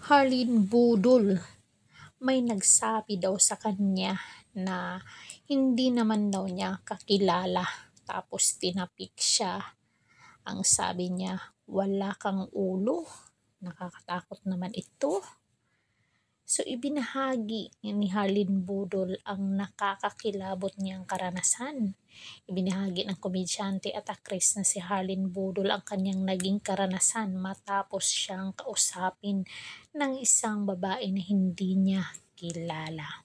Harleen Budol, may nagsabi daw sa kanya na hindi naman daw niya kakilala. Tapos tinapik siya. Ang sabi niya, wala kang ulo. Nakakatakot naman ito. So ibinahagi ni Harleen Budol ang nakakakilabot niyang karanasan. Ibinahagi ng komedyante at aktres na si Harleen Budol ang kanyang naging karanasan matapos siyang kausapin ng isang babae na hindi niya kilala.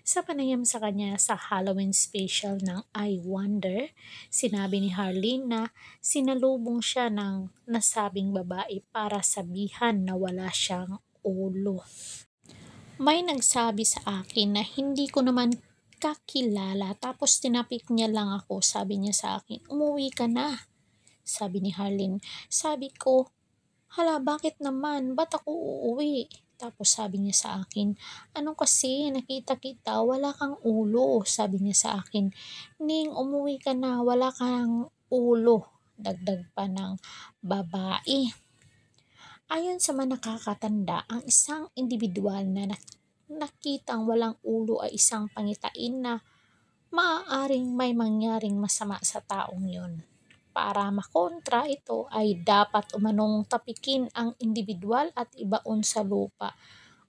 Sa panayam sa kanya sa Halloween special ng I Wonder, sinabi ni Harleen na sinalubong siya ng nasabing babae para sabihan na wala siyang ulo. May nagsabi sa akin na hindi ko naman kakilala tapos tinapik niya lang ako. Sabi niya sa akin, umuwi ka na. Sabi ni Harleen. Sabi ko, hala bakit naman? Ba't ako uuwi? Tapos sabi niya sa akin, ano kasi nakita kita, wala kang ulo. Sabi niya sa akin, Ning, umuwi ka na, wala kang ulo. Dagdag pa ng babae. Ayon sa mga nakakatanda, ang isang individual na nakitang walang ulo ay isang pangitain na maaaring may mangyaring masama sa taong yun. Para makontra ito ay dapat umanong tapikin ang individual at ibaon sa lupa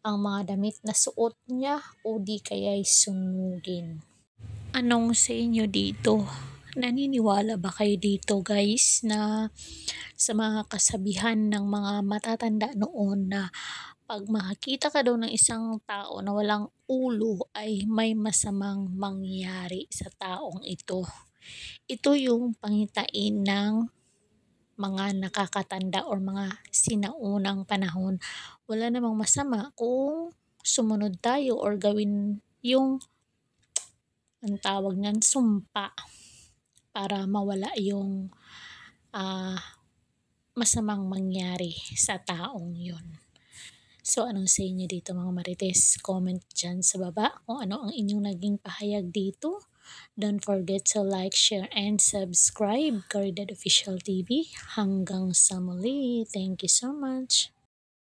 ang mga damit na suot niya o di kaya'y sunugin. Anong sa inyo dito? Naniniwala ba kayo dito guys na sa mga kasabihan ng mga matatanda noon na pag makakita ka daw ng isang tao na walang ulo ay may masamang mangyari sa taong ito. Ito yung pangitain ng mga nakakatanda or mga sinaunang panahon. Wala namang masama kung sumunod tayo or gawin yung ang tawag niyan, sumpa para mawala yung masamang mangyari sa taong yun. So, anong sa inyo dito mga marites? Comment dyan sa baba kung ano ang inyong naging pahayag dito. Don't forget to like, share, and subscribe. Caridad Official TV. Hanggang sa muli. Thank you so much.